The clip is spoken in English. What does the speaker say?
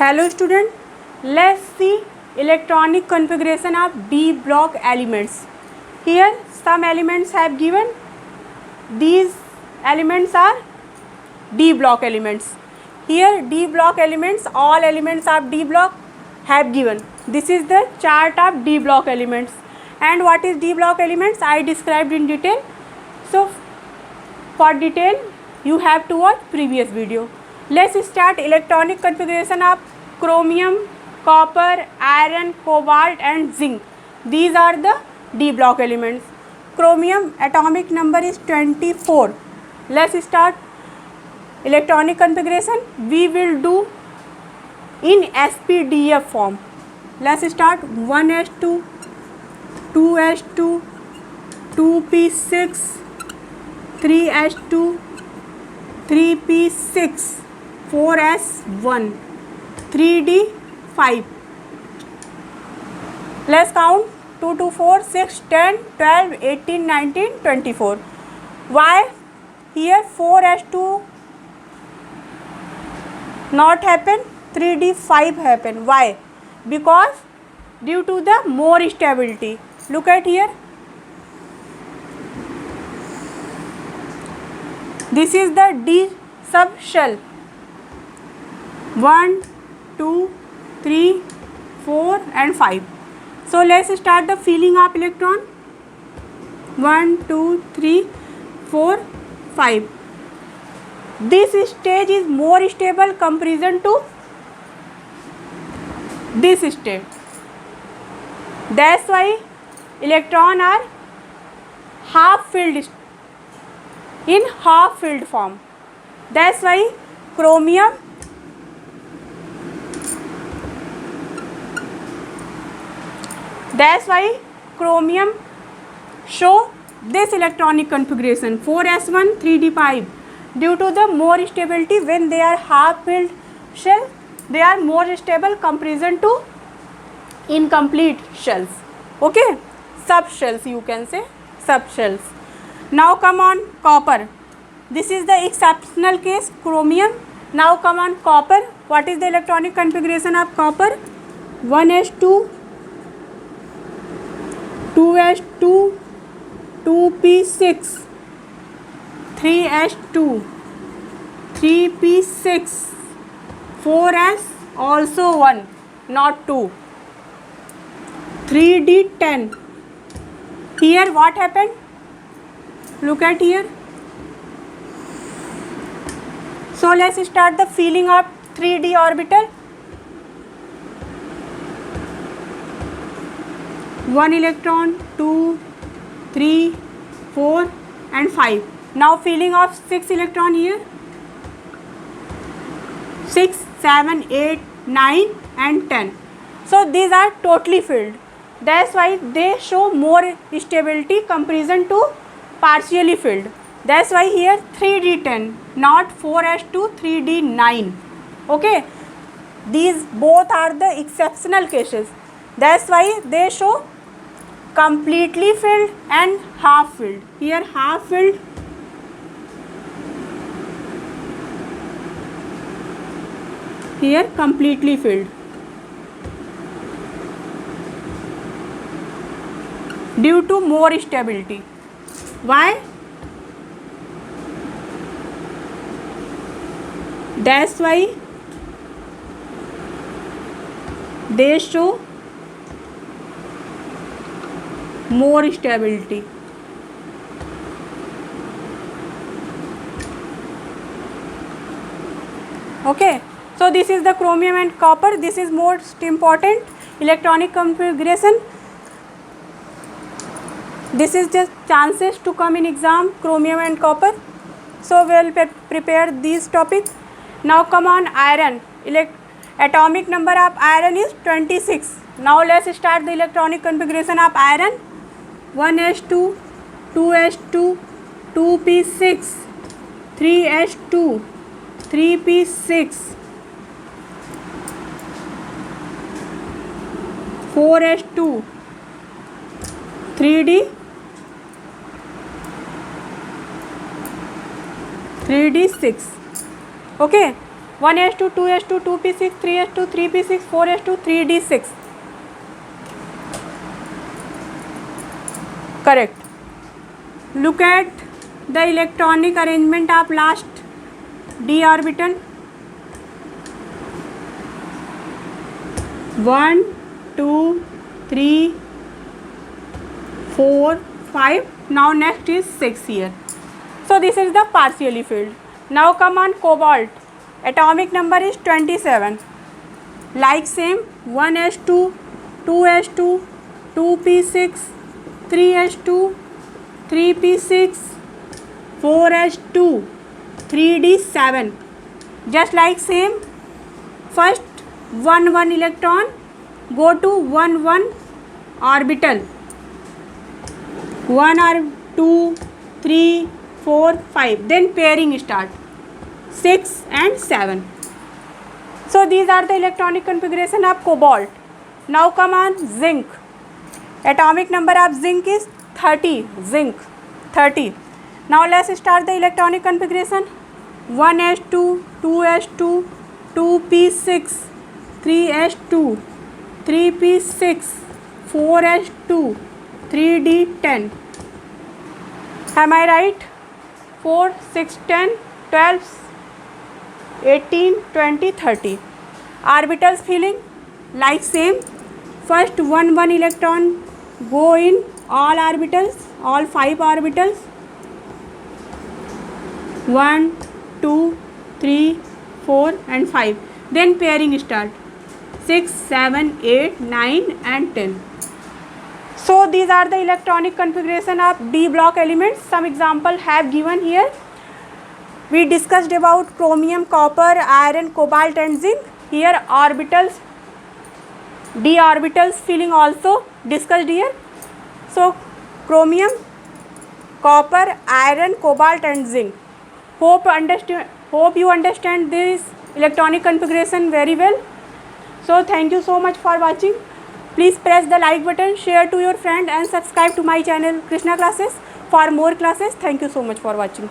Hello student, let's see electronic configuration of D block elements. Here some elements have given. These elements are D block elements. Here D block elements, all elements of D block have given. This is the chart of D block elements. And what is D block elements? I described in detail. So for detail you have to watch previous video. Let's start electronic configuration of chromium, copper, iron, cobalt and zinc. These are the D block elements. Chromium atomic number is 24. Let's start electronic configuration. We will do in SPDF form. Let's start 1s2, 2s2, 2p6, 3s2, 3p6, 4s1, 3d5. Let's count 2 to 4, 6, 10, 12, 18, 19, 24. Why here 4s2 not happen, 3d5 happen? Why? Because due to the more stability. Look at here. This is the D subshell. 1, 2, 3, 4 and 5. So let's start the filling of electron. 1, 2, 3, 4, 5. This stage is more stable comparison to this state. That's why electron are half filled in half filled form. That's why chromium show this electronic configuration 4s1 3d5. Due to the more stability, when they are half filled shell, they are more stable comparison to incomplete shells. Okay, subshells you can say, subshells. Now come on copper. This is the exceptional case, chromium. Now come on copper. What is the electronic configuration of copper? 1s2, 2s2, 2p6, 3s2, 3p6, 4s also 1, not 2, 3d10. Here what happened? Look at here. So let's start the filling of 3d orbital. 1 electron, 2, 3, 4 and 5. Now filling of 6 electron here. 6, 7, 8, 9 and 10. So these are totally filled. That's why they show more stability comparison to partially filled. That's why here 3d10, not 4s2, 3d9. Okay, these both are the exceptional cases. That's why they show completely filled and half filled. Here half filled, here completely filled. Due to more stability. Why? That's why they show more stability. Okay, so this is the chromium and copper. This is most important electronic configuration. This is just chances to come in exam, chromium and copper. So we will prepare these topics. Now come on iron. Atomic number of iron is 26. Now let's start the electronic configuration of iron. 1s2, 2s2, 2p6, 3s2, 3p6, 4s2, 3d6. Okay, 1s2 2s2 2p6 3s2 3p6 4s2 3d6. Correct. Look at the electronic arrangement of last d orbital. 1 2 3 4 5. Now next is 6 here. So this is the partially filled. Now come on cobalt. Atomic number is 27. Like same 1s2 2s2 2p6 3s2 3p6 4s2 3d7. just like same, first 1 electron go to 1 orbital, 1 or 2 3 4 5, then pairing start 6 and 7. So these are the electronic configuration of cobalt. Now come on zinc. Atomic number of zinc is 30. Zinc 30. Now let's start the electronic configuration. 1s2 2s2 2p6 3s2 3p6 4s2 3d10. Am I right? 4 6 10 12 18 20 30. Orbitals filling like same. First 1 electron go in all orbitals, all 5 orbitals, 1 2 3 4 and 5. Then pairing start 6 7 8 9 and 10. So these are the electronic configuration of d block elements. Some example have given here. We discussed about chromium, copper, iron, cobalt and zinc. Here orbitals, d orbitals filling also discussed here. So chromium, copper, iron, cobalt and zinc. Hope you understand this electronic configuration very well. So thank you so much for watching. Please press the like button, share to your friend and subscribe to my channel Krishna Classes for more classes. Thank you so much for watching.